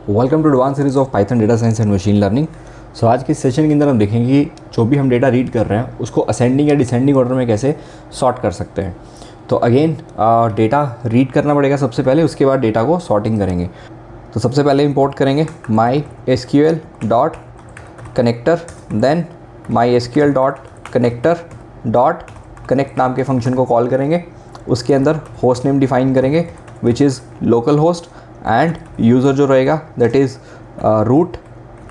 Welcome to advance series of Python data science and machine learning. So आज के session के अंदर हम देखेंगे कि जो भी हम डेटा रीड कर रहे हैं उसको असेंडिंग या डिसेंडिंग ऑर्डर में कैसे सॉर्ट कर सकते हैं। तो अगेन डेटा रीड करना पड़ेगा सबसे पहले, उसके बाद डेटा को सॉर्टिंग करेंगे। तो सबसे पहले इंपोर्ट करेंगे MySQL dot connector, then MySQL dot connector dot connect नाम के फंक्शन को कॉल करेंगे। उसके अंदर होस्ट नेम डिफाइन करेंगे which is local host end user जो रहेगा दैट इज़ रूट,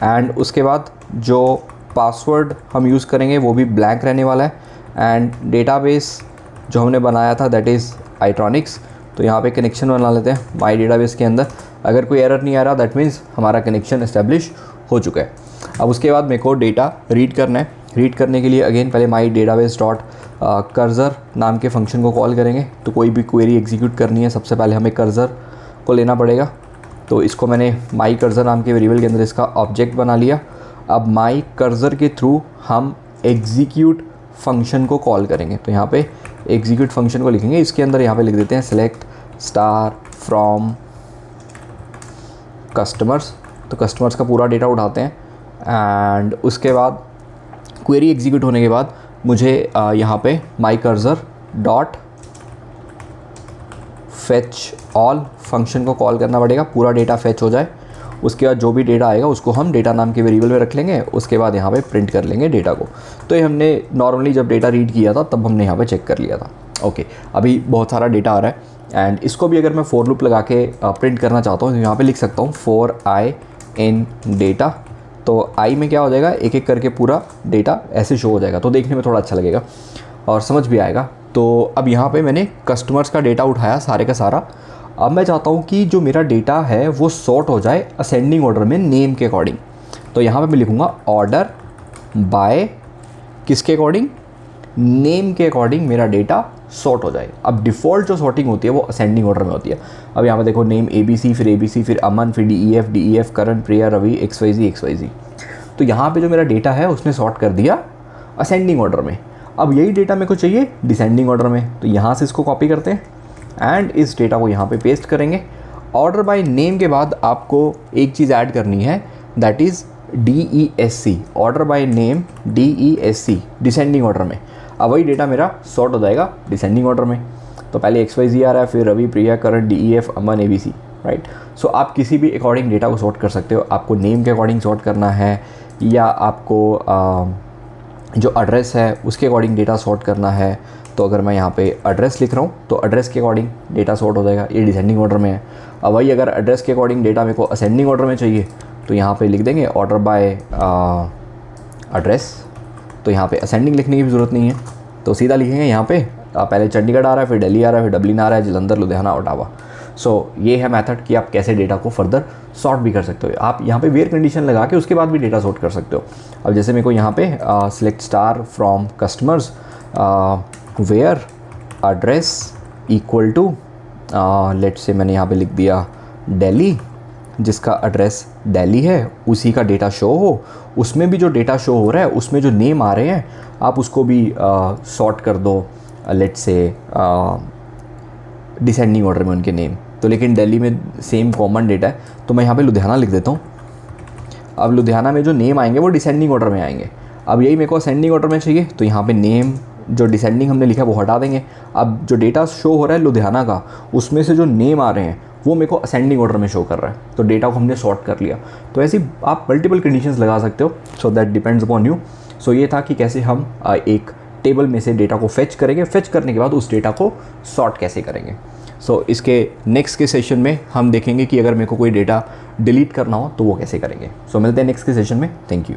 एंड उसके बाद जो पासवर्ड हम यूज़ करेंगे वो भी ब्लैंक रहने वाला है। एंड डेटाबेस जो हमने बनाया था दैट इज़ आइट्रॉनिक्स। तो यहाँ पे कनेक्शन बना लेते हैं माई डेटाबेस के अंदर। अगर कोई एरर नहीं आ रहा दैट मीन्स हमारा कनेक्शन इस्टेब्लिश हो चुका है। अब उसके बाद मेरे को डेटा रीड करना है। रीड करने के लिए अगेन पहले माई डेटाबेस डॉट कर्सर नाम के फंक्शन को कॉल करेंगे। तो कोई भी क्वेरी एग्जीक्यूट करनी है सबसे पहले हमें कर्सर को लेना पड़ेगा। तो इसको मैंने माई कर्सर नाम के वेरिएबल के अंदर इसका ऑब्जेक्ट बना लिया। अब माई कर्सर के थ्रू हम एग्जीक्यूट फंक्शन को कॉल करेंगे। तो यहाँ पे एग्जीक्यूट फंक्शन को लिखेंगे, इसके अंदर यहाँ पे लिख देते हैं सेलेक्ट स्टार फ्रॉम कस्टमर्स। तो कस्टमर्स का पूरा डेटा उठाते हैं एंड उसके बाद क्वेरी एग्जीक्यूट होने के बाद मुझे यहाँ पे my cursor dot fetch all function को कॉल करना पड़ेगा, पूरा डेटा फेच हो जाए। उसके बाद जो भी डेटा आएगा उसको हम डेटा नाम के वेरिएबल में रख लेंगे। उसके बाद यहाँ पे प्रिंट कर लेंगे डेटा को। तो ये हमने नॉर्मली जब डेटा रीड किया था तब हमने यहाँ पे चेक कर लिया था। ओके, अभी बहुत सारा डेटा आ रहा है एंड इसको भी अगर मैं फॉर लूप लगा के प्रिंट करना चाहता हूँ तो यहाँ पर लिख सकता हूँ फॉर आई इन डेटा। तो आई में क्या हो जाएगा, एक एक करके पूरा डेटा ऐसे शो हो जाएगा। तो देखने में थोड़ा अच्छा लगेगा और समझ भी आएगा। तो अब यहाँ पे मैंने कस्टमर्स का डेटा उठाया सारे का सारा। अब मैं चाहता हूँ कि जो मेरा डेटा है वो सॉर्ट हो जाए असेंडिंग ऑर्डर में नेम के अकॉर्डिंग। तो यहाँ पे मैं लिखूँगा ऑर्डर बाय किसके अकॉर्डिंग, नेम के अकॉर्डिंग मेरा डेटा सॉर्ट हो जाए। अब डिफ़ॉल्ट जो सॉर्टिंग होती है वो असेंडिंग ऑर्डर में होती है। अब यहाँ पे देखो नेम ABC, फिर ABC, फिर अमन, फिर DEF, करण, प्रिया, रवि, XYZ। तो यहाँ पे जो मेरा डेटा है उसने सॉर्ट कर दिया असेंडिंग ऑर्डर में। अब यही डेटा मेरे को चाहिए डिसेंडिंग ऑर्डर में। तो यहाँ से इसको कॉपी करते हैं एंड इस डेटा को यहाँ पे पेस्ट करेंगे। ऑर्डर बाय नेम के बाद आपको एक चीज़ ऐड करनी है that is DESC, order by name DESC descending order में। अब वही डेटा मेरा सॉर्ट हो जाएगा डिसेंडिंग ऑर्डर में। तो पहले XYZ आ रहा है, फिर रवि, प्रिया, करण, DEF, अमन, ABC, राइट। सो आप किसी भी अकॉर्डिंग डेटा को सॉर्ट कर सकते हो। आपको नेम के अकॉर्डिंग सॉर्ट करना है या आपको जो एड्रेस है उसके अकॉर्डिंग डेटा सॉर्ट करना है। तो अगर मैं यहाँ पे एड्रेस लिख रहा हूँ तो एड्रेस के अकॉर्डिंग डेटा सॉर्ट हो जाएगा, ये डिसेंडिंग ऑर्डर में है। अब वही अगर एड्रेस के अकॉर्डिंग डेटा मेरे को असेंडिंग ऑर्डर में चाहिए तो यहाँ पे लिख देंगे ऑर्डर बाय एड्रेस। तो यहाँ पे असेंडिंग लिखने की भी ज़रूरत नहीं है, तो सीधा लिखेंगे यहाँ पे पहले चंडीगढ़ आ रहा है, फिर दिल्ली आ रहा है, फिर डबलिन आ रहा है, जलंधर, लुधियाना, ओटावा। सो ये है मेथड कि आप कैसे डेटा को फर्दर सॉर्ट भी कर सकते हो। आप यहाँ पे वेयर कंडीशन लगा के उसके बाद भी डेटा सॉर्ट कर सकते हो। अब जैसे मेरे को यहाँ पे select star from customers where address equal to let's say मैंने यहाँ पे लिख दिया दिल्ली, जिसका एड्रेस दिल्ली है उसी का डेटा शो हो। उसमें भी जो डेटा शो हो रहा है उसमें जो नेम आ रहे हैं आप उसको भी सॉर्ट कर दो लेट्स से डिसेंडिंग ऑर्डर में उनके नेम। तो लेकिन दिल्ली में सेम कॉमन डेटा है तो मैं यहाँ पे लुधियाना लिख देता हूँ। अब लुधियाना में जो नेम आएंगे वो डिसेंडिंग ऑर्डर में आएंगे। अब यही मेरे को असेंडिंग ऑर्डर में चाहिए तो यहाँ पे नेम जो डिसेंडिंग हमने लिखा है वो हटा देंगे। अब जो डेटा शो हो रहा है लुधियाना का उसमें से जो नेम आ रहे हैं वो मेरे को असेंडिंग ऑर्डर में शो कर रहा है। तो डेटा को हमने सॉर्ट कर लिया। तो ऐसी आप मल्टीपल कंडीशंस लगा सकते हो। So that depends upon you. So ये था कि कैसे हम एक टेबल में से डेटा को फेच करेंगे, फेच करने के बाद उस डेटा को सॉर्ट कैसे करेंगे। सो इसके नेक्स्ट के सेशन में हम देखेंगे कि अगर मेरे को कोई डेटा डिलीट करना हो तो वो कैसे करेंगे। सो मिलते हैं नेक्स्ट के सेशन में। Thank you.